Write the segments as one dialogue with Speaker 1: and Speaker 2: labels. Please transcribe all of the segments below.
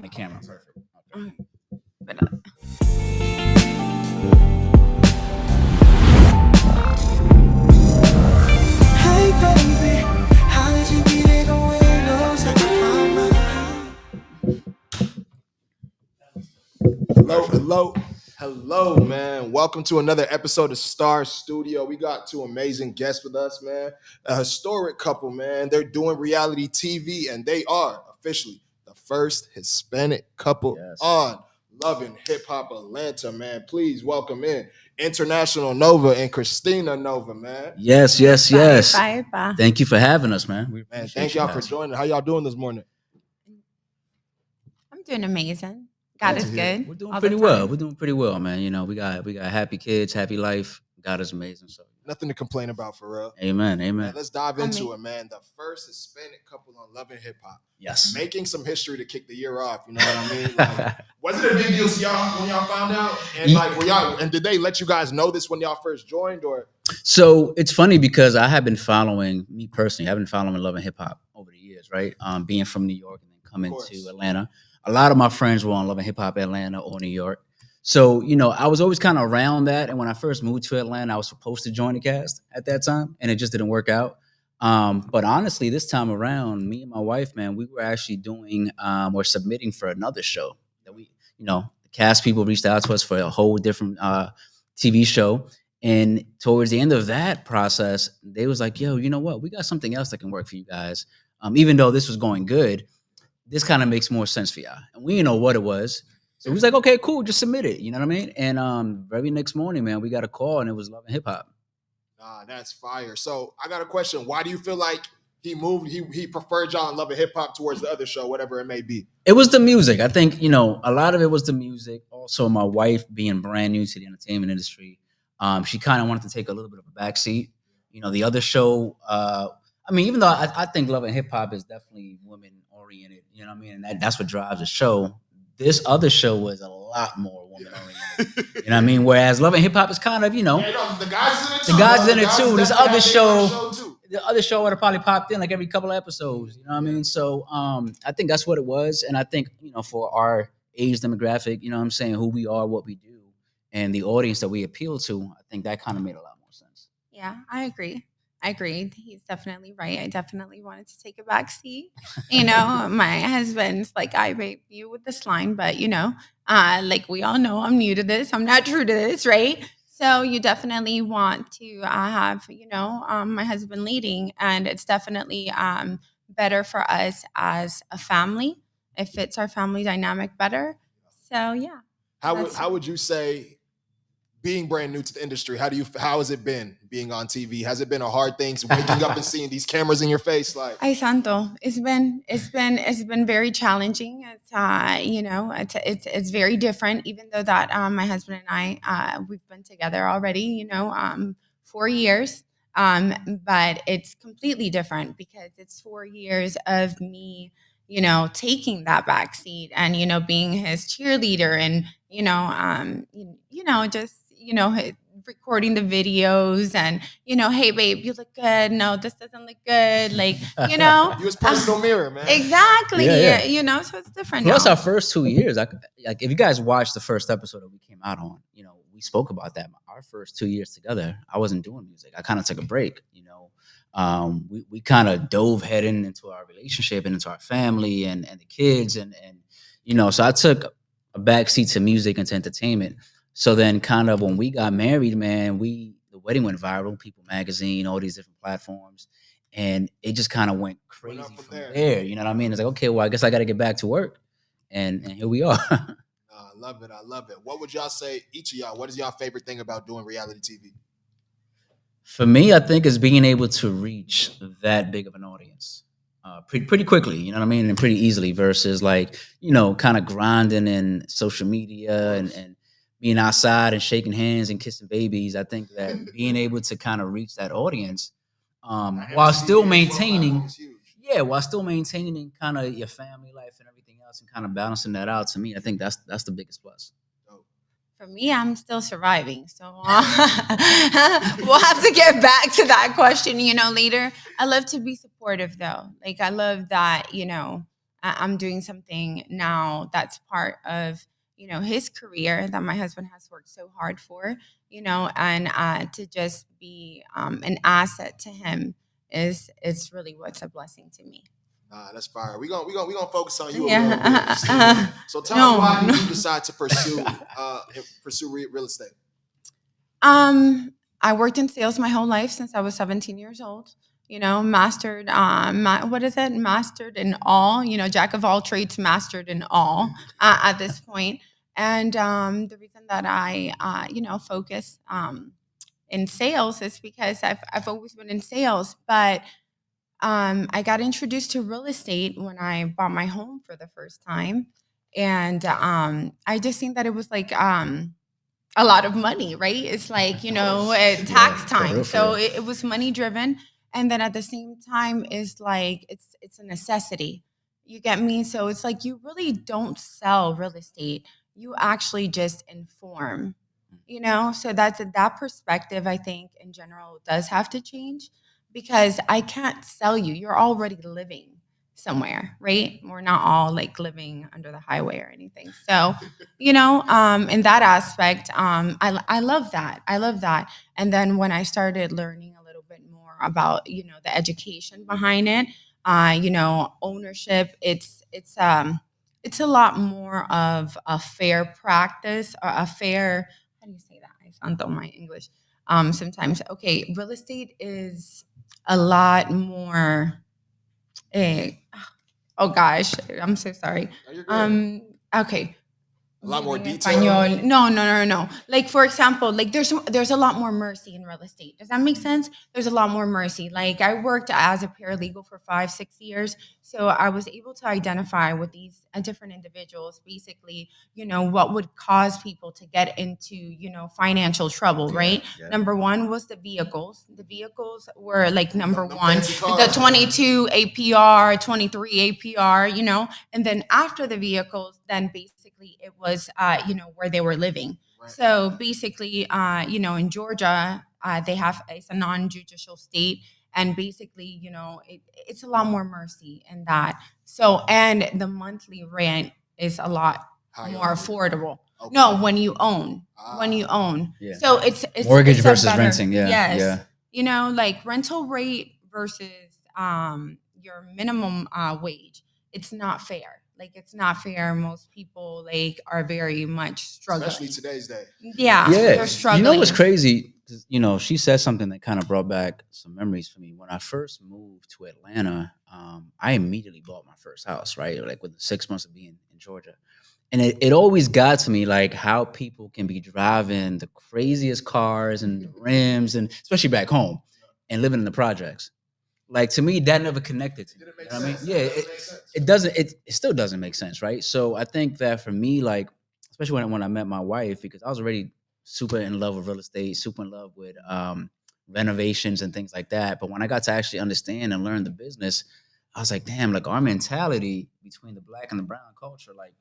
Speaker 1: the camera. Perfect. Okay.
Speaker 2: Hey baby, how did you get it going? Knows that
Speaker 3: Hello, man. Welcome to another episode of Star Studio. We got two amazing guests with us, man. A historic couple, man. They're doing reality TV, and they are officially the first Hispanic couple on Love and HipHop Atlanta, man. Please welcome in International Nova and Cristina Nova, man.
Speaker 1: Yes.
Speaker 4: Bye.
Speaker 1: Thank you for having us, man. We
Speaker 3: Man,
Speaker 1: appreciate
Speaker 3: thank
Speaker 1: you
Speaker 3: y'all for
Speaker 1: guys.
Speaker 3: joining. How y'all doing this morning?
Speaker 4: I'm doing amazing. God is good.
Speaker 1: We're doing
Speaker 4: all
Speaker 1: pretty
Speaker 4: the
Speaker 1: well.
Speaker 4: time.
Speaker 1: We're doing pretty well, man. You know, we got happy kids, happy life. God is amazing. So
Speaker 3: Nothing to complain about for real.
Speaker 1: amen.
Speaker 3: Man, let's dive into
Speaker 4: Amen.
Speaker 3: it, man. The first Hispanic couple on Love and Hip Hop.
Speaker 1: Yes.
Speaker 3: Making some history to kick the year off. You know what I mean? Like, was it a big deal to y'all when y'all found out? And like, did they let you guys know this when y'all first joined, or?
Speaker 1: So it's funny because I have been following me personally. I've been following Love and Hip Hop over the years, right? Being from New York and then coming to Atlanta. A lot of my friends were on Love and Hip Hop Atlanta or New York. So, you know, I was always kind of around that. And when I first moved to Atlanta, I was supposed to join the cast at that time, and it just didn't work out. But honestly, this time around, me and my wife, man, we were actually doing or submitting for another show that the cast people reached out to us for a whole different TV show. And towards the end of that process, they was like, yo, you know what? We got something else that can work for you guys. Even though this was going good, this kind of makes more sense for y'all. And we didn't know what it was. So we was like, okay, cool, just submit it. You know what I mean? And very next morning, man, we got a call and it was Love and Hip Hop.
Speaker 3: That's fire. So I got a question. Why do you feel like he preferred y'all in Love and Hip Hop towards the other show, whatever it may be?
Speaker 1: It was the music. I think, a lot of it was the music. Also, my wife being brand new to the entertainment industry, she kind of wanted to take a little bit of a backseat. The other show, even though I think Love and Hip Hop is definitely women oriented, you know what I mean? And that's what drives the show. This other show was a lot more woman oriented. You know what I mean? Whereas Love and Hip Hop is kind of,
Speaker 3: the guys in it too.
Speaker 1: The guys in it too. This other
Speaker 3: show,
Speaker 1: the other show would have probably popped in like every couple of episodes. You know what I mean? So I think that's what it was. And I think, for our age demographic, you know what I'm saying, who we are, what we do, and the audience that we appeal to, I think that kind of made a lot more sense.
Speaker 4: Yeah, I agree. He's definitely right. I definitely wanted to take a back seat. My husband's like, I rape you with this line, but like we all know, I'm new to this. I'm not true to this, right? So you definitely want to have, my husband leading, and it's definitely better for us as a family. It fits our family dynamic better. So yeah.
Speaker 3: How would you say, being brand new to the industry, how has it been being on TV? Has it been a hard thing waking up and seeing these cameras in your face? Like,
Speaker 4: ay santo, it's been very challenging. It's very different. Even though that my husband and I we've been together already, 4 years, but it's completely different because it's 4 years of me, taking that back seat and being his cheerleader and just recording the videos and hey babe, you look good, no, this doesn't look good, like
Speaker 3: you was personal mirror, man.
Speaker 4: exactly.
Speaker 1: Yeah.
Speaker 4: So it's different
Speaker 1: Plus
Speaker 4: now.
Speaker 1: our first 2 years, like if you guys watched the first episode that we came out on, we spoke about that. Our first 2 years together, I wasn't doing music. I kind of took a break, we kind of dove heading into our relationship and into our family and the kids and so I took a backseat to music and to entertainment. So then kind of when we got married, man, the wedding went viral, People Magazine, all these different platforms. And it just kind of went crazy from there. You know what I mean? It's like, okay, well, I guess I got to get back to work. And here we are.
Speaker 3: I love it. What would y'all say, each of y'all, what is y'all favorite thing about doing reality TV?
Speaker 1: For me, I think it's being able to reach that big of an audience pretty quickly, you know what I mean? And pretty easily versus like, kind of grinding in social media and being outside and shaking hands and kissing babies. I think that being able to kind of reach that audience while still maintaining kind of your family life and everything else and kind of balancing that out, to me, I think that's the biggest plus.
Speaker 4: For me, I'm still surviving. So we'll have to get back to that question, later. I love to be supportive though. Like I love that, I'm doing something now that's part of, his career that my husband has worked so hard for, and to just be an asset to him is really what's a blessing to me.
Speaker 3: Nah, that's fire. We gonna focus on you a little bit,
Speaker 4: Yeah.
Speaker 3: Christina. So tell me,
Speaker 4: No,
Speaker 3: why did
Speaker 4: no.
Speaker 3: you decide to pursue real estate?
Speaker 4: Um, I worked in sales my whole life since I was 17 years old. Mastered, what is it? Mastered in all, jack of all trades, mastered in all at this point. And the reason that I, focus in sales is because I've always been in sales, but I got introduced to real estate when I bought my home for the first time. And I just think that it was like, a lot of money, right? It's like,
Speaker 1: Yeah,
Speaker 4: tax
Speaker 1: for
Speaker 4: time.
Speaker 1: real, for
Speaker 4: So
Speaker 1: real.
Speaker 4: it was money driven. And then at the same time is like, it's a necessity. You get me? So it's like, you really don't sell real estate. You actually just inform, So that's that perspective, I think in general does have to change, because I can't sell you. You're already living somewhere, right? We're not all like living under the highway or anything. So, in that aspect, I love that. I love that. And then when I started learning a little bit more about, the education behind it, ownership, it's a lot more of a fair practice, or a fair, how do you say that? I found out my English. Sometimes, okay, real estate is a lot more, eh, oh gosh, I'm so sorry.
Speaker 3: No, you're good.
Speaker 4: Okay,
Speaker 3: A lot more
Speaker 4: Maybe en
Speaker 3: detail.
Speaker 4: español. No, no, no, no. Like for example, like there's a lot more mercy in real estate. Does that make sense? There's a lot more mercy. Like I worked as a paralegal for 5, 6 years, so I was able to identify with these different individuals. Basically, what would cause people to get into financial trouble, right?
Speaker 1: Yeah.
Speaker 4: Number one was the vehicles. The vehicles were like number
Speaker 3: Them
Speaker 4: one.
Speaker 3: fancy cars,
Speaker 4: The
Speaker 3: man.
Speaker 4: 22 APR, 23 APR, and then after the vehicles, then basically it was, where they were living.
Speaker 3: Right.
Speaker 4: So basically, in Georgia, they have, it's a non-judicial state. And basically, it's a lot more mercy in that. So, and the monthly rent is a lot
Speaker 3: Higher.
Speaker 4: more affordable.
Speaker 3: Okay.
Speaker 4: No, when you own, when you
Speaker 3: Ah.
Speaker 4: own.
Speaker 1: Yeah.
Speaker 4: So it's
Speaker 1: Mortgage
Speaker 4: it's a
Speaker 1: versus
Speaker 4: better-
Speaker 1: renting. Yeah.
Speaker 4: Yes.
Speaker 1: Yeah.
Speaker 4: Like rental rate versus your minimum wage, it's not fair. Like it's not fair. Most people like are very much struggling.
Speaker 3: Especially today's day.
Speaker 4: Yeah,
Speaker 1: Yeah.
Speaker 4: they're struggling.
Speaker 1: You know what's crazy? She said something that kind of brought back some memories for me. When I first moved to Atlanta, I immediately bought my first house, right? Like within 6 months of being in Georgia. And it always got to me like how people can be driving the craziest cars and the rims, and especially back home, and living in the projects. Like to me, that never connected to me.
Speaker 3: Didn't
Speaker 1: You
Speaker 3: make
Speaker 1: know what I mean?
Speaker 3: sense.
Speaker 1: Yeah,
Speaker 3: That doesn't make sense.
Speaker 1: it doesn't. It still doesn't make sense, right? So I think that for me, like especially when I met my wife, because I was already super in love with real estate, super in love with renovations and things like that. But when I got to actually understand and learn the business, I was like, damn, like our mentality between the black and the brown culture, like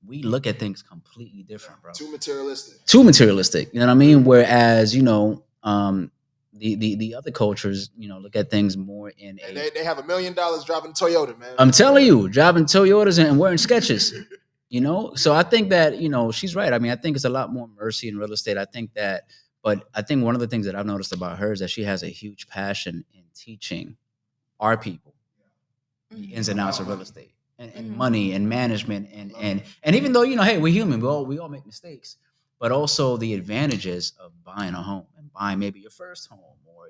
Speaker 1: we look at things completely different, bro.
Speaker 3: Too materialistic.
Speaker 1: Too materialistic. You know what I mean? Whereas, the other cultures, look at things more in
Speaker 3: And
Speaker 1: a.
Speaker 3: they have $1 million driving a Toyota, man.
Speaker 1: I'm telling you, driving Toyotas and wearing sketches. So I think that she's right. I mean, I think it's a lot more mercy in real estate. I think that, but I think one of the things that I've noticed about her is that she has a huge passion in teaching our people the ins and outs of real estate and
Speaker 4: Mhm.
Speaker 1: money and management and even though hey, we're human, we all make mistakes, but also the advantages of buying a home and buying maybe your first home, or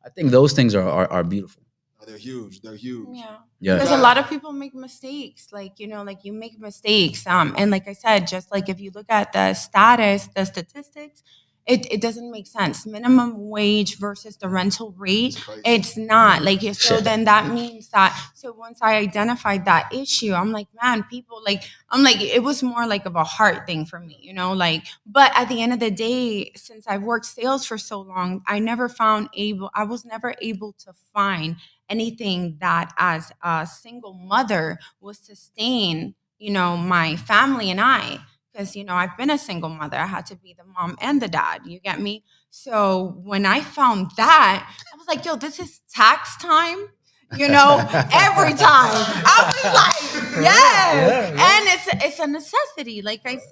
Speaker 1: I think those things are beautiful.
Speaker 3: Oh, they're huge. They're huge.
Speaker 4: Yeah.
Speaker 1: Yeah.
Speaker 4: Because a lot of people make mistakes. Like, like you make mistakes. And like I said, just like if you look at the statistics, it doesn't make sense. Minimum wage versus the rental rate,
Speaker 3: It's crazy.
Speaker 4: it's not. Like so then that means that, so once I identified that issue, I'm like, man, people like, I'm like, it was more like of a heart thing for me, like, but at the end of the day, since I've worked sales for so long, I was never able to find anything that as a single mother will sustain, my family and I. Because, I've been a single mother. I had to be the mom and the dad. You get me? So when I found that, I was like, yo, this is tax time. every time. I was like, yes.
Speaker 1: Yeah, yeah.
Speaker 4: And it's a necessity. Like I said,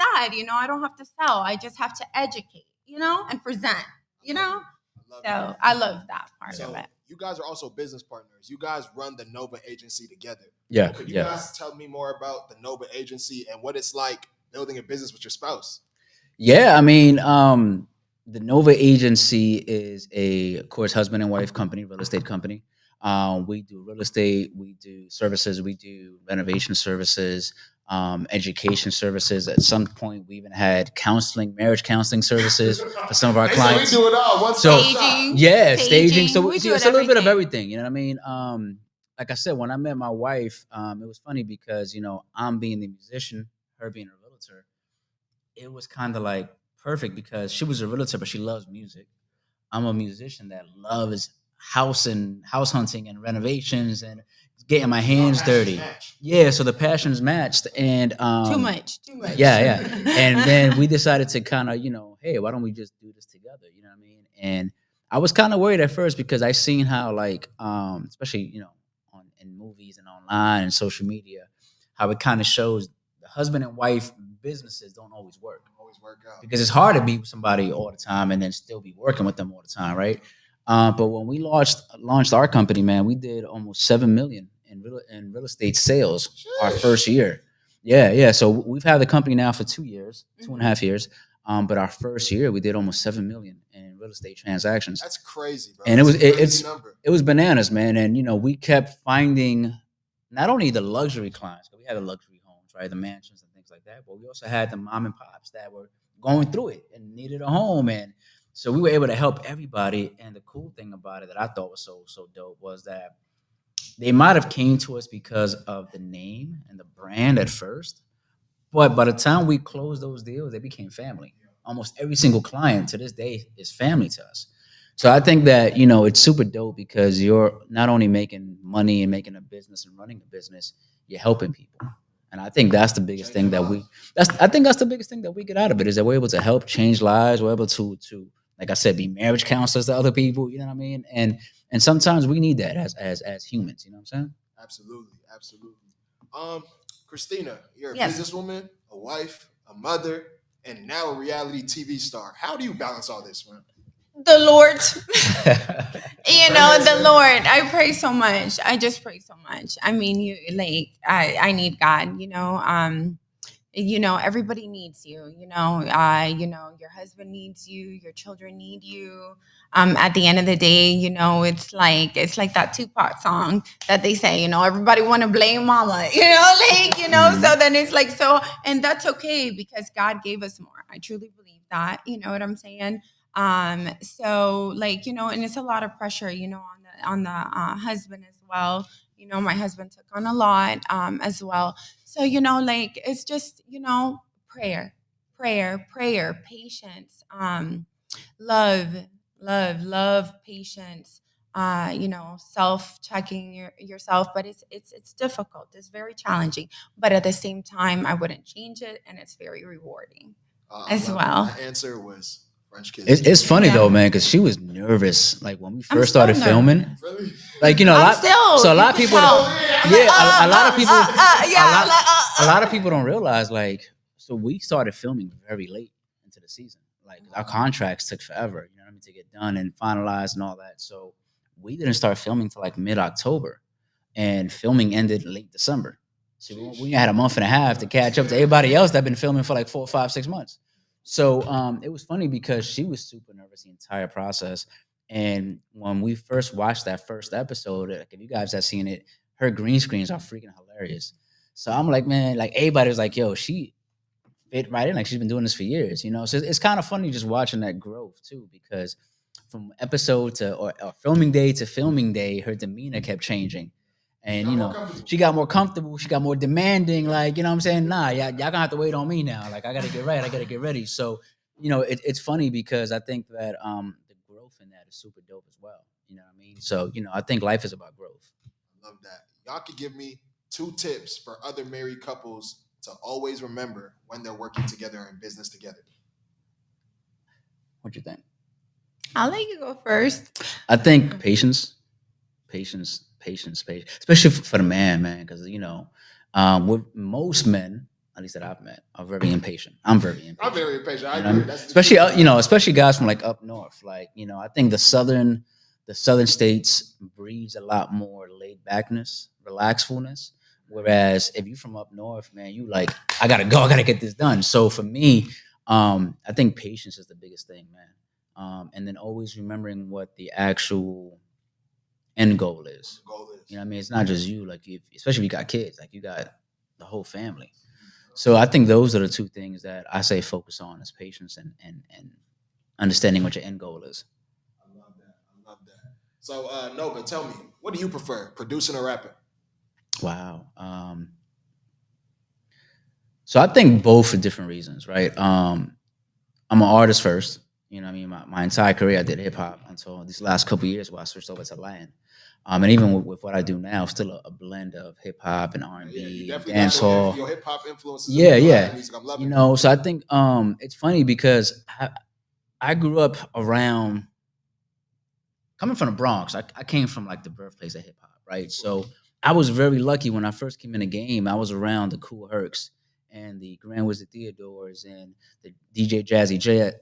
Speaker 4: I don't have to sell. I just have to educate, and present, you know?
Speaker 3: I love
Speaker 4: So
Speaker 3: it.
Speaker 4: I love that part of
Speaker 3: So
Speaker 4: it.
Speaker 3: you guys are also business partners. You guys run the Nova agency together.
Speaker 1: Yeah,
Speaker 3: Could you
Speaker 1: yeah.
Speaker 3: guys tell me more about the Nova agency and what it's like building a business with your spouse?
Speaker 1: Yeah, I mean, the Nova Agency is of course, husband and wife company, real estate company. We do real estate, we do services, we do renovation services, education services. At some point, we even had counseling, marriage counseling services for some of our
Speaker 3: They
Speaker 1: clients.
Speaker 3: say we do it all. One
Speaker 1: So,
Speaker 3: stop shop.
Speaker 4: Staging.
Speaker 1: yeah, staging. So
Speaker 4: We do
Speaker 1: it's
Speaker 4: it
Speaker 1: a little bit of
Speaker 4: everything.
Speaker 1: everything. You know what I mean? Like I said, when I met my wife, it was funny because I'm being the musician, her being a realtor. It was kind of like perfect because she was a realtor, but she loves music. I'm a musician that loves house hunting and renovations and getting my hands dirty. Yeah, so the passions matched, and
Speaker 4: Too much. Too much.
Speaker 1: yeah, yeah. And then we decided to kind of, hey, why don't we just do this together? You know what I mean? And I was kind of worried at first because I seen how like, especially on in movies and online and social media, how it kind of shows the husband and wife businesses don't always work
Speaker 3: Always work out.
Speaker 1: because it's hard to be with somebody all the time and then still be working with them all the time, right? But when we launched our company, man, we did almost 7 million in real estate sales our first year. Yeah, yeah. So we've had the company now for 2 years, 2.5 years. But our first year, we did almost 7 million in real estate transactions,
Speaker 3: That's crazy, bro.
Speaker 1: and
Speaker 3: That's a crazy
Speaker 1: it's
Speaker 3: number.
Speaker 1: it was bananas, man. And we kept finding not only the luxury clients, but we had the luxury homes, right, the mansions and things like that, but we also had the mom and pops that were going through it and needed a home, and so we were able to help everybody. And the cool thing about it that I thought was so dope was that they might have came to us because of the name and the brand at first, but by the time we closed those deals, they became family. Almost every single client to this day is family to us. So I think that it's super dope because you're not only making money and making a business and running a business, you're helping people. And I think that's the biggest thing that we that's I think that's the biggest thing that we get out of it is that we're able to help change lives. We're able to like I said, be marriage counselors to other people. You know what I mean? And sometimes we need that as humans. You know what I'm saying?
Speaker 3: Absolutely, absolutely. Um, Christina, you're a
Speaker 4: Yes.
Speaker 3: businesswoman, a wife, a mother, and now a reality TV star. How do you balance all this, man?
Speaker 4: The Lord, the Lord. I pray so much. I just pray so much. I mean, I need God. Everybody needs you. Your husband needs you. Your children need you. At the end of the day, it's like that Tupac song that they say. Everybody want to blame mama. So then it's like so, and that's okay because God gave us more. I truly believe that. You know what I'm saying? So and it's a lot of pressure, on the husband as well. My husband took on a lot, as well. So, it's just, prayer, patience, love, love, patience, self-checking yourself, but it's difficult. It's very challenging, but at the same time, I wouldn't change it, and it's very rewarding as well.
Speaker 3: My answer was French kiss.
Speaker 1: It's funny
Speaker 4: Yeah.
Speaker 1: though, man, because she was nervous. Like when we
Speaker 4: I'm
Speaker 1: first
Speaker 4: still
Speaker 1: started filming,
Speaker 4: nervous.
Speaker 3: Really?
Speaker 1: like a
Speaker 4: I'm
Speaker 1: lot.
Speaker 4: still,
Speaker 1: So a
Speaker 4: you
Speaker 1: lot of
Speaker 4: can
Speaker 1: people,
Speaker 4: tell.
Speaker 1: yeah, a lot of people,
Speaker 4: Yeah,
Speaker 1: a lot of people don't realize. Like, so we started filming very late into the season. Like our contracts took forever, you know what I mean, to get done and finalized and all that. So we didn't start filming till like mid October, and filming ended late December. So we had a month and a half to catch up to everybody else that been filming for like 4, 5, 6 months. So it was funny because she was super nervous the entire process. And when we first watched that first episode, like if you guys have seen it, her green screens are freaking hilarious. So I'm like, man, like everybody was like, yo, she fit right in. Like she's been doing this for years, you know? So it's kind of funny just watching that growth too, because from episode to or filming day to filming day, her demeanor kept changing. And she got more comfortable, she got more demanding, like, you know what I'm saying? Nah, y'all gonna have to wait on me now. Like I gotta get right, I gotta get ready. So, it's funny because I think that the growth in that is super dope as well. You know what I mean? So, I think life is about growth.
Speaker 3: Love that. Y'all could give me 2 tips for other married couples to always remember when they're working together in business together.
Speaker 1: What you think?
Speaker 4: I'll let you go first.
Speaker 1: I think patience, patience, especially for the man, because with most men, at least that I've met, are very impatient. I'm very
Speaker 3: I'm
Speaker 1: impatient.
Speaker 3: very impatient. I
Speaker 1: You know what I
Speaker 3: agree.
Speaker 1: mean?
Speaker 3: That's the
Speaker 1: Especially
Speaker 3: truth.
Speaker 1: especially guys from like up north. Like I think the southern states breeds a lot more laid backness, relaxfulness. Whereas if you from up north, man, you like I gotta go, I gotta get this done. So for me, I think patience is the biggest thing, man. And then always remembering what the actual end goal is.
Speaker 3: Goal is.
Speaker 1: You know what I mean? It's not just you, like especially if you got kids, like you got the whole family. So I think those are the two things that I say focus on is patience and understanding what your end goal is.
Speaker 3: I love that. I love that. So, Nova, tell me, what do you prefer, producing or rapping?
Speaker 1: Wow. So I think both for different reasons, right? I'm an artist first. You know what I mean? My entire career I did hip hop until these last couple of years where I switched over to Latin. And even with what I do now, still a blend of hip hop and R and
Speaker 3: Yeah, you
Speaker 1: B and
Speaker 3: definitely got
Speaker 1: dance hall.
Speaker 3: your hip hop influences in
Speaker 1: Yeah,
Speaker 3: your Latin
Speaker 1: yeah.
Speaker 3: music. I'm loving it.
Speaker 1: So I think it's funny because I grew up around coming from the Bronx. I came from like the birthplace of hip hop, right? So I was very lucky when I first came in the game. I was around the Cool Hercs and the Grand Wizard Theodores and the DJ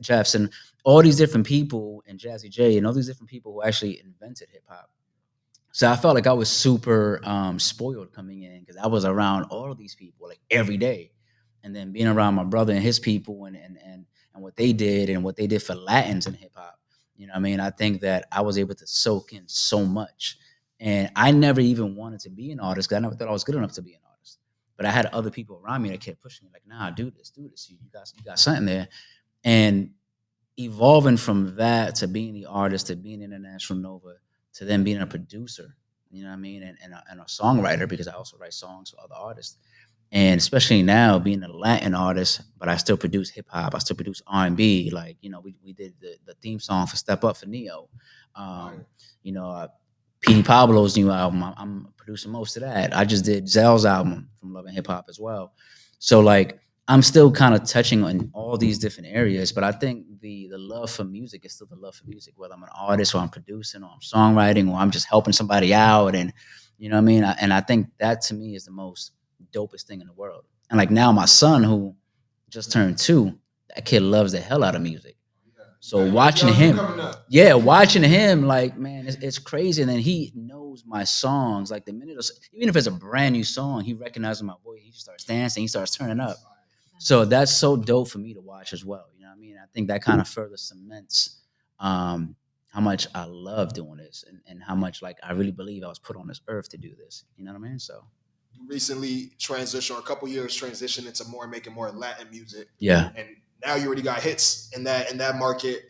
Speaker 1: Jeffs and all these different people and Jazzy J and all these different people who actually invented hip hop. So I felt like I was super spoiled coming in because I was around all of these people like every day, and then being around my brother and his people and what they did for Latins in hip hop. You know, what I mean, I think that I was able to soak in so much, and I never even wanted to be an artist because I never thought I was good enough to be an artist. But I had other people around me that kept pushing me like, "Nah, do this, do this. You got something there." And evolving from that to being the artist to being international Nova to then being a producer, you know what I mean, and a songwriter because I also write songs for other artists. And especially now being a Latin artist, but I still produce hip hop, I still produce R&B. Like, we did the theme song for Step Up for Neo.
Speaker 3: Fire.
Speaker 1: Um, P. Pablo's new album, I'm producing most of that. I just did Zell's album from Love and Hip Hop as well. So like I'm still kind of touching on all these different areas, but I think the love for music is still the love for music, whether I'm an artist or I'm producing or I'm songwriting or I'm just helping somebody out, and you know what I mean. And I think that to me is the most dopest thing in the world. And like now, my son who just turned 2, that kid loves the hell out of music. So
Speaker 3: Yeah,
Speaker 1: watching
Speaker 3: young, you
Speaker 1: him,
Speaker 3: coming up.
Speaker 1: yeah, watching him, like man, it's crazy. And then he knows my songs. Like the minute, even if it's a brand new song, he recognizes my voice. He starts dancing. He starts turning up. So that's so dope for me to watch as well. You know what I mean? I think that kind of further cements how much I love doing this and how much like I really believe I was put on this earth to do this. You know what I mean? So
Speaker 3: You recently transitioned, or a couple years transitioned into making more Latin music,
Speaker 1: yeah,
Speaker 3: and now you already got hits in that market.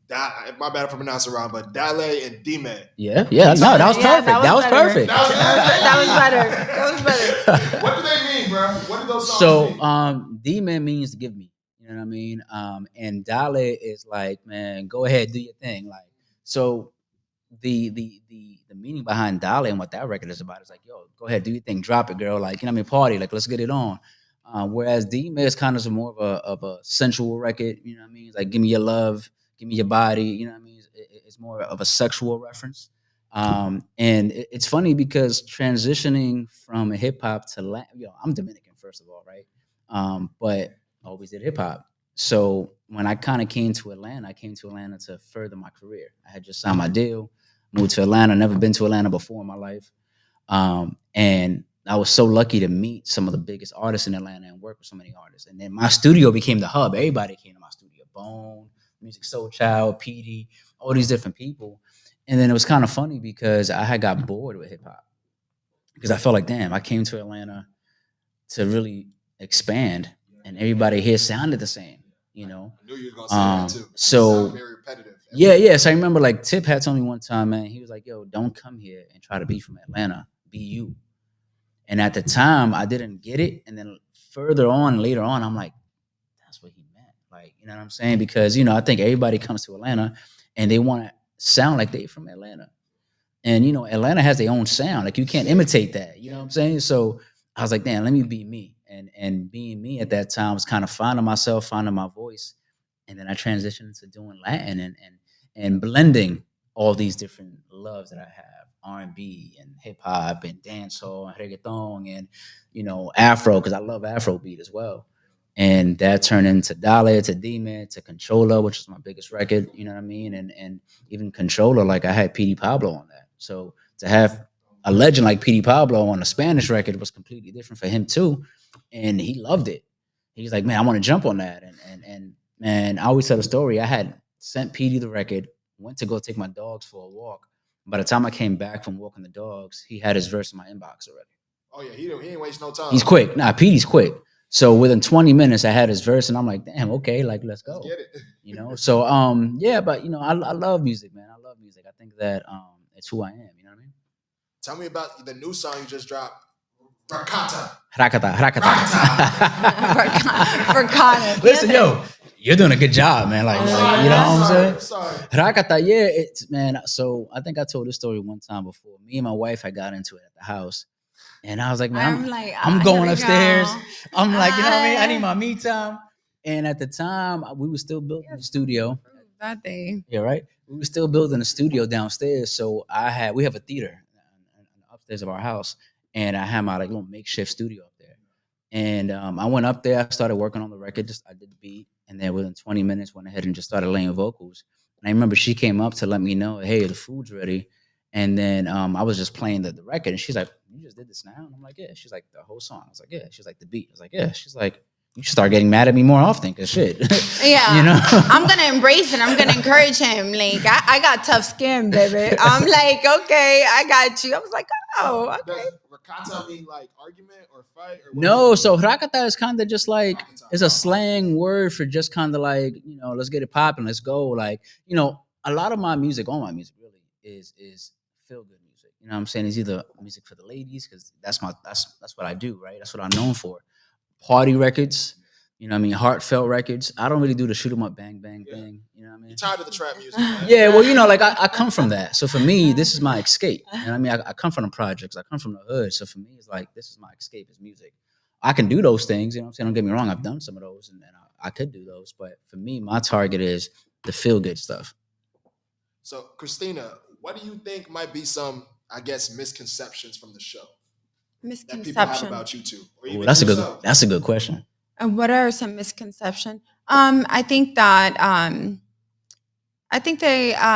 Speaker 3: My bad if I pronounce it wrong, but Dale and D-Man.
Speaker 1: yeah. No, that was
Speaker 4: Yeah,
Speaker 1: perfect. That was
Speaker 4: better.
Speaker 1: perfect.
Speaker 4: That was better. That was better.
Speaker 3: What do they mean, bro? What do those songs
Speaker 1: So
Speaker 3: mean?
Speaker 1: D-Man means give me. You know what I mean? And Dale is like, man, go ahead, do your thing. Like so the meaning behind Dolly and what that record is about is like, yo, go ahead, do your thing, drop it, girl. Like, you know what I mean, party, like let's get it on. Whereas D is kind of more of a sensual record, you know what I mean? It's like give me your love, give me your body, you know what I mean? It's more of a sexual reference. And it's funny because transitioning from hip hop to Latin, I'm Dominican first of all, right? But always did hip hop. So when I kind of came to Atlanta, I came to Atlanta to further my career. I had just signed my deal, moved to Atlanta, never been to Atlanta before in my life. And I was so lucky to meet some of the biggest artists in Atlanta and work with so many artists. And then my studio became the hub. Everybody came to my studio. Bone, Music Soul Child, PD, all these different people. And then it was kind of funny because I had got bored with hip hop because I felt like, damn, I came to Atlanta to really expand, and everybody here sounded the same, you know.
Speaker 3: I knew you were gonna say that too. It
Speaker 1: So
Speaker 3: sound very repetitive.
Speaker 1: yeah. So I remember like Tip had told me one time, man, he was like, "Yo, don't come here and try to be from Atlanta. Be you." And at the time, I didn't get it, and then further on, later on, I'm like, "That's what he meant." Like, you know what I'm saying? Because I think everybody comes to Atlanta, and they want to sound like they from Atlanta. And Atlanta has their own sound. Like you can't imitate that. You know what I'm saying? So I was like, damn, let me be me. And being me at that time was kind of finding myself, finding my voice. And then I transitioned to doing Latin and blending all these different loves that I have: R&B and hip hop and dancehall and reggaeton and Afro, because I love Afro beat as well. And that turned into Dale, to Demon, to Controller, which is my biggest record. You know what I mean? And even Controller, like I had PD Pablo on that. So to have a legend like PD Pablo on a Spanish record was completely different for him too, and he loved it. He's like, man, I want to jump on that. And man, I always tell the story. I had sent PD the record, went to go take my dogs for a walk. By the time I came back from walking the dogs, he had his verse in my inbox already.
Speaker 3: Oh yeah, he ain't waste no time.
Speaker 1: He's quick. Nah, PD's quick. So within 20 minutes, I had his verse, and I'm like, damn, okay, like let's go.
Speaker 3: Let's get it.
Speaker 1: So yeah, but I love music, man. I love music. I think that it's who I am. You know what I mean?
Speaker 3: Tell me about the new song you just dropped, Rakata.
Speaker 4: Forgot.
Speaker 1: Listen, yo, you're doing a good job, man. Like, you know what I'm saying?
Speaker 3: Sorry.
Speaker 1: Rakata, yeah, it's man. So I think I told this story one time before. Me and my wife had got into it at the house, and I was like, man, I'm going upstairs. I'm like, you know what I mean? I need my me time. And at the time, we were still building the studio.
Speaker 4: That day.
Speaker 1: Yeah, right. We were still building a studio downstairs. So we have a theater upstairs of our house, and I had my like little makeshift studio up there. And I went up there. I started working on the record. I did the beat, and then within 20 minutes, went ahead and just started laying vocals. And I remember she came up to let me know, hey, the food's ready. And then I was just playing the record, and she's like, "You just did this now?" And I'm like, "Yeah." She's like, "The whole song?" I was like, "Yeah." She's like, "The beat?" I was like, "Yeah." She's like, "You should start getting mad at me more often, cause shit."
Speaker 4: Yeah, I'm gonna embrace it. I'm gonna encourage him. Like I got tough skin, baby. I'm like, okay, I got you. I was like, oh, okay.
Speaker 3: Does Rakata mean like argument or fight? Or
Speaker 1: No, so rakata is kind of just like it's a slang word for just kind of like let's get it popping, let's go. Like a lot of my music, all my music really is feel good music. You know what I'm saying? It's either music for the ladies because that's what I do, right? That's what I'm known for. Party records, you know what I mean? Heartfelt records. I don't really do the shoot 'em up, bang bang thing. You know what I mean?
Speaker 3: You're tired of the trap music, man.
Speaker 1: Yeah, well, like I come from that. So for me, this is my escape. You know what I mean? I come from the projects. I come from the hood. So for me, it's like this is my escape is music. I can do those things. You know what I'm saying? Don't get me wrong. I've done some of those, and I could do those. But for me, my target is the feel good stuff.
Speaker 3: So, Cristina, what do you think might be some, I guess, misconceptions from the show that people have about you two? Or even
Speaker 1: that's
Speaker 3: yourself?
Speaker 1: that's a good question.
Speaker 4: What are some misconceptions? I think that I think they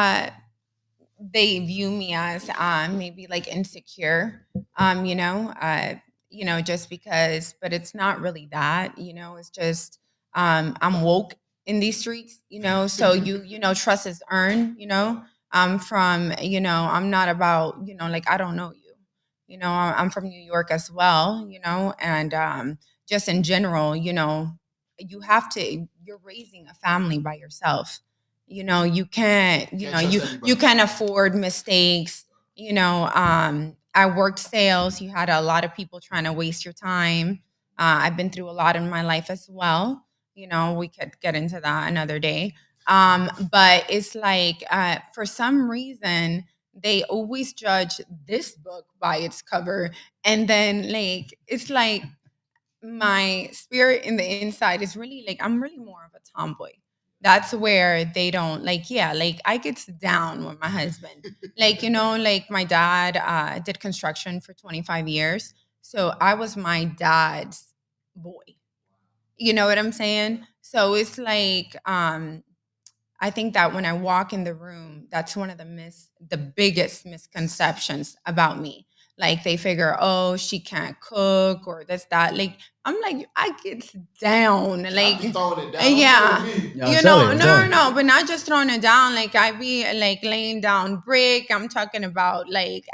Speaker 4: view me as maybe like insecure, just because, but it's not really that, it's just I'm woke in these streets, so trust is earned, from, I'm not about, like I don't know you, I'm from New York as well, and just in general, you're raising a family by yourself. You can't, you can't afford mistakes. I worked sales. You had a lot of people trying to waste your time. I've been through a lot in my life as well. We could get into that another day. But it's like, for some reason, they always judge this book by its cover. And then like, it's like, my spirit in the inside is really like I'm really more of a tomboy. That's where they don't like, yeah, like I get down with my husband. Like, like my dad did construction for 25 years. So I was my dad's boy. You know what I'm saying? So it's like I think that when I walk in the room, that's one of the biggest misconceptions about me. Like they figure, oh, she can't cook or this, that. Like I'm like, I get down. Like
Speaker 3: throwing it down.
Speaker 4: yeah.
Speaker 1: No,
Speaker 4: But not just throwing it down. Like I be like laying down brick. I'm talking about like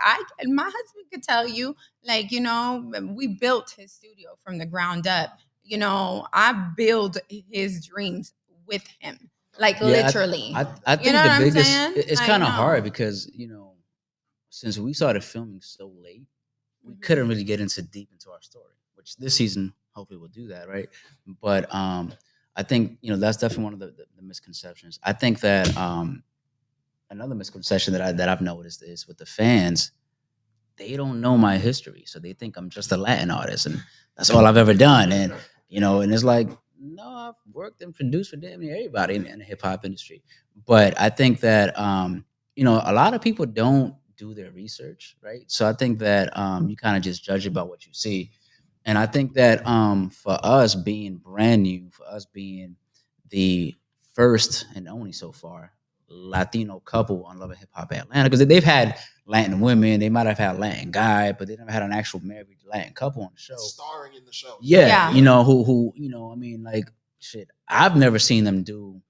Speaker 4: my husband could tell you, like, we built his studio from the ground up. I build his dreams with him. Like literally.
Speaker 1: I think the biggest it's kind of hard because since we started filming so late, we couldn't really get deep into our story, which this season hopefully we'll do that, right? But I think that's definitely one of the misconceptions. I think that another misconception that I've noticed is with the fans, they don't know my history, so they think I'm just a Latin artist and that's all I've ever done, and and it's like, no, I've worked and produced for damn near everybody in the hip hop industry. But I think that a lot of people don't do their research, right? So I think that you kind of just judge about what you see. And I think that for us being brand new, for us being the first and only so far Latino couple on Love and Hip Hop Atlanta, because they've had Latin women, they might have had Latin guy, but they never had an actual married Latin couple on the show.
Speaker 3: Starring in the show.
Speaker 1: Yeah,
Speaker 4: Yeah.
Speaker 1: who I mean, like shit. I've never seen them do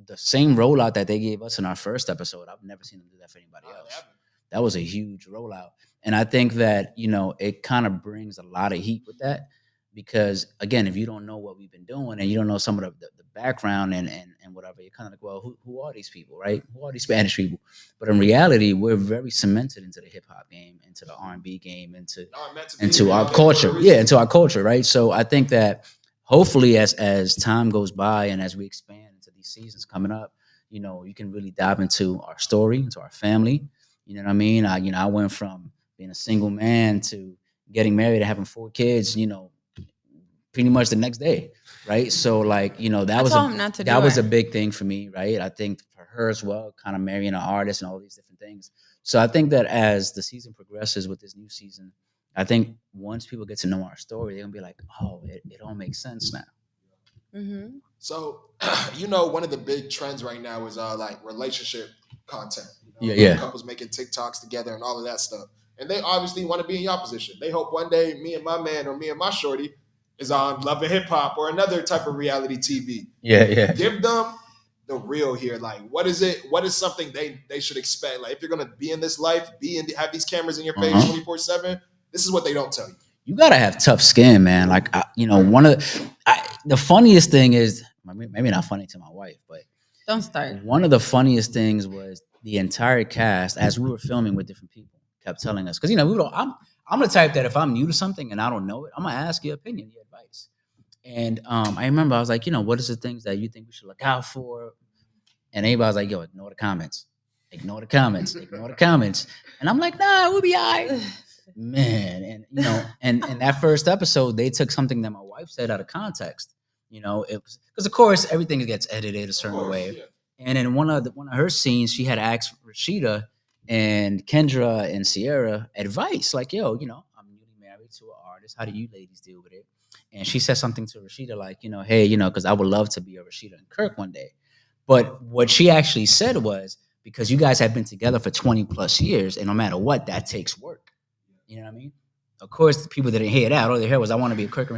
Speaker 1: the same rollout that they gave us in our first episode. I've never seen them do that for anybody else. That was a huge rollout. And I think that, it kind of brings a lot of heat with that because, again, if you don't know what we've been doing and you don't know some of the background and whatever, you're kind of like, well, who are these people, right? Who are these Spanish people? But in reality, we're very cemented into the hip hop game, into the R&B game, into our culture. Yeah, into our culture, right? So I think that hopefully as time goes by and as we expand into these seasons coming up, you can really dive into our story, into our family. You know what I mean? I went from being a single man to getting married and having 4 kids, pretty much the next day. Right. So like,
Speaker 4: I told him not to do
Speaker 1: that was a
Speaker 4: it.
Speaker 1: big thing for me, right? I think for her as well, kind of marrying an artist and all these different things. So I think that as the season progresses with this new season, I think once people get to know our story, they're gonna be like, oh, it all makes sense now.
Speaker 4: Hmm.
Speaker 3: So, one of the big trends right now is like relationship content.
Speaker 1: Yeah.
Speaker 3: Couples making TikToks together and all of that stuff. And they obviously want to be in your position. They hope one day me and my man or me and my shorty is on Love and Hip Hop or another type of reality TV.
Speaker 1: Yeah.
Speaker 3: Give them the real here. Like, what is it? What is something they should expect? Like, if you're gonna be in this life, have these cameras in your face 24/7. This is what they don't tell you.
Speaker 1: You gotta have tough skin, man. Like, the funniest thing is maybe not funny to my wife, but
Speaker 4: Don't start.
Speaker 1: one of the funniest things was the entire cast as we were filming with different people kept telling us because we don't. I'm the type that if I'm new to something and I don't know it, I'm gonna ask your opinion, your advice. And I remember I was like, what is the things that you think we should look out for? And everybody was like, yo, ignore the comments. Ignore the comments. Ignore the comments. And I'm like, nah, we'll be all right. Man. And, and in that first episode, they took something that my wife said out of context. It was because, of course, everything gets edited a certain way. Yeah. And in one of her scenes, she had asked Rashida and Kendra and Sierra advice. Like, yo, I'm newly married to an artist. How do you ladies deal with it? And she said something to Rashida like, hey, because I would love to be a Rashida and Kirk one day. But what she actually said was, because you guys have been together for 20 plus years, and no matter what, that takes work. You know what I mean? Of course, the people that didn't hear that, all they heard was, I want to be a Kirk.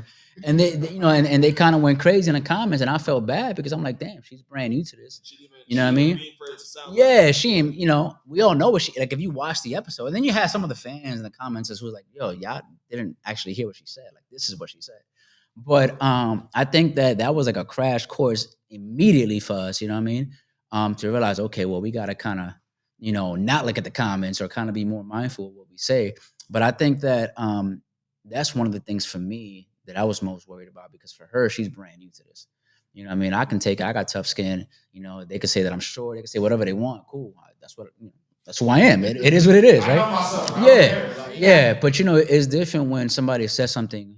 Speaker 1: And and they kind of went crazy in the comments, and I felt bad because I'm like, damn, she's brand new to this. You know what I mean? Yeah, she, we all know what she, like, if you watch the episode, and then you have some of the fans in the comments who was like, yo, y'all didn't actually hear what she said. Like, this is what she said. But I think that was like a crash course immediately for us, you know what I mean? To realize, okay, well, we got to kind of, not look at the comments or kind of be more mindful of what we say. But I think that that's one of the things for me that I was most worried about because for her, she's brand new to this. You know what I mean? I got tough skin. They could say that I'm short. They could say whatever they want. Cool. That's who I am. It is what it is, right? Yeah. But, it's different when somebody says something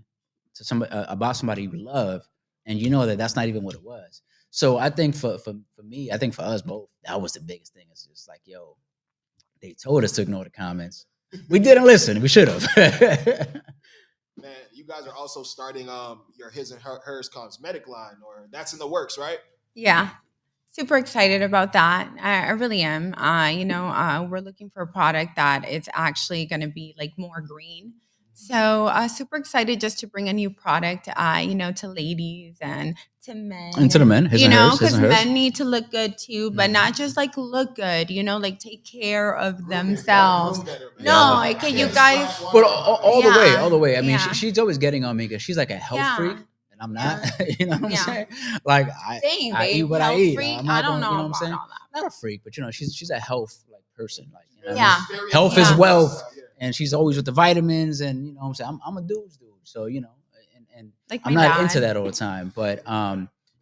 Speaker 1: to somebody about somebody you love, and that that's not even what it was. So I think for me, I think for us both, that was the biggest thing. It's just like, yo, they told us to ignore the comments. We didn't listen. We should have.
Speaker 3: Man, you guys are also starting your his and hers cosmetic line, or that's in the works, right?
Speaker 4: Yeah. Super excited about that. I really am. We're looking for a product that it's actually going to be like more green. So super excited just to bring a new product, to ladies and to men.
Speaker 1: And to the men, his and hers,
Speaker 4: because men need to look good too, but not just like look good, like take care of themselves. No, okay, you guys.
Speaker 1: But all the way. I mean,
Speaker 4: Yeah.
Speaker 1: she's always getting on me because she's like a health freak. And I'm not, you know what I'm saying? Like I eat what I eat. I'm not
Speaker 4: I don't know
Speaker 1: you know what I'm
Speaker 4: about
Speaker 1: saying?
Speaker 4: all that.
Speaker 1: Not a freak, but she's a health like person. Like, you know what
Speaker 4: Yeah.
Speaker 1: I mean? Health is wealth, and she's always with the vitamins, and you know what I'm saying? I'm a dude's dude, so and
Speaker 4: Like
Speaker 1: I'm
Speaker 4: my
Speaker 1: not
Speaker 4: dad.
Speaker 1: into that all the time. But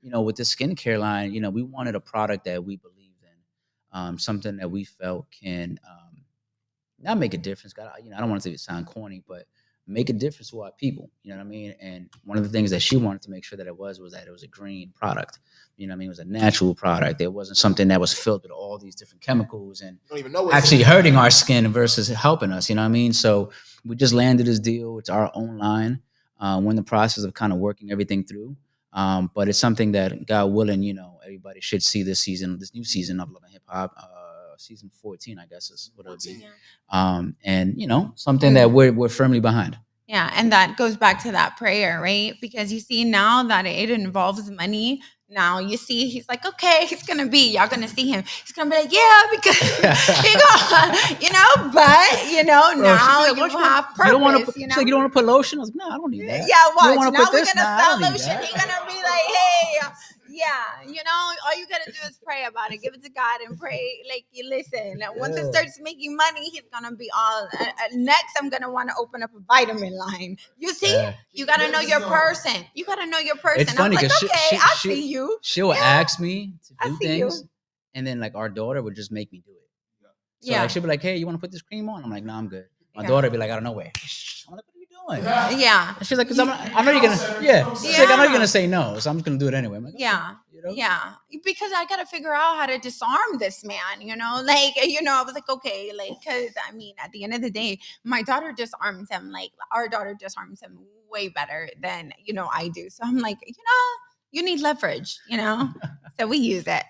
Speaker 1: with the skincare line, we wanted a product that we believed in, something that we felt can not make a difference. I don't want to say it sound corny, but make a difference to our people. You know what I mean? And one of the things that she wanted to make sure that it was that it was a green product. You know what I mean? It was a natural product. It wasn't something that was filled with all these different chemicals and
Speaker 3: Don't even know what's
Speaker 1: actually hurting our skin versus helping us. You know what I mean? So we just landed this deal. It's our own line. We're in the process of kind of working everything through. But it's something that, God willing, everybody should see this new season of Love and Hip Hop. Season 14, I guess is what it'll be. And something that we're firmly behind.
Speaker 4: Yeah, and that goes back to that prayer, right? Because you see now that it involves money. Now you see he's like, okay, y'all gonna see him. He's gonna be like, yeah, because but
Speaker 1: Bro,
Speaker 4: now
Speaker 1: like,
Speaker 4: you have purpose.
Speaker 1: You don't want to. She's like, you don't want to put lotion. I was like, no, I don't need that.
Speaker 4: Yeah, watch.
Speaker 1: You
Speaker 4: Now
Speaker 1: put
Speaker 4: we're
Speaker 1: this?
Speaker 4: gonna
Speaker 1: Nah,
Speaker 4: sell
Speaker 1: I don't need
Speaker 4: lotion.
Speaker 1: that.
Speaker 4: He's gonna be like, hey, all you gotta do is pray about it. Give it to God and pray. Like, you listen. Once it starts making money, he's gonna be all. Next, I'm gonna want to open up a vitamin line. You see, you gotta know your person. You gotta know your person.
Speaker 1: It's funny because
Speaker 4: I see you.
Speaker 1: She'll ask me to do things,
Speaker 4: you.
Speaker 1: and then like our daughter would just make me do it. So
Speaker 4: Yeah.
Speaker 1: like she'll be like, "Hey, you want to put this cream on?" I'm like, "No, I'm good." My daughter would be like, "Out of nowhere." I'm like, "What are you doing?"
Speaker 4: Yeah.
Speaker 1: And she's like, "Cause I know you're gonna, yeah." She's like, "I know you're gonna say no, so I'm just gonna do it anyway." I'm like,
Speaker 4: Yeah.
Speaker 1: okay,
Speaker 4: Yeah. Because I got to figure out how to disarm this man, I was like, okay, cause I mean, at the end of the day, my daughter disarms him. Like, our daughter disarms him way better than, I do. So I'm like, you need leverage, so we use it.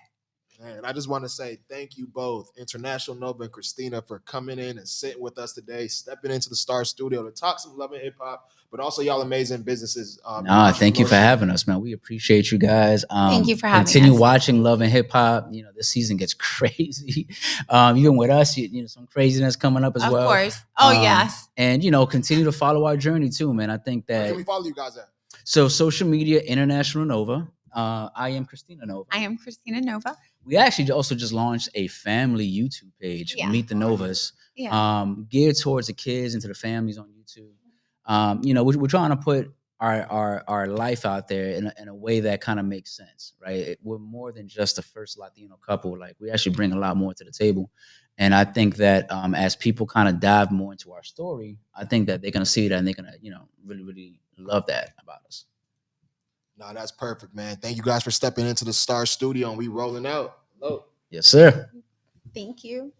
Speaker 3: Man, I just want to say thank you both, International Nova and Cristina, for coming in and sitting with us today, stepping into the Star Studio to talk some Love and Hip Hop, but also y'all amazing businesses.
Speaker 1: Thank you for having us, man. We appreciate you guys.
Speaker 4: Thank you for having us.
Speaker 1: Continue watching Love and Hip Hop. This season gets crazy. Even with us, some craziness coming up as well.
Speaker 4: Of course. Oh, yes.
Speaker 1: And continue to follow our journey too, man. I think that.
Speaker 3: Where can we follow you guys at?
Speaker 1: So social media, International Nova. I am Cristina Nova.
Speaker 4: I am Cristina Nova.
Speaker 1: We actually also just launched a family YouTube page, Meet the Novas, geared towards the kids and to the families on YouTube. We're trying to put our life out there in a way that kind of makes sense, right? We're more than just the first Latino couple. Like, we actually bring a lot more to the table. And I think that as people kind of dive more into our story, I think that they're going to see that and they're going to, really, really love that about us.
Speaker 3: No, that's perfect, man. Thank you guys for stepping into the Star Studio, and we rolling out. Hello.
Speaker 1: Yes, sir.
Speaker 4: Thank you.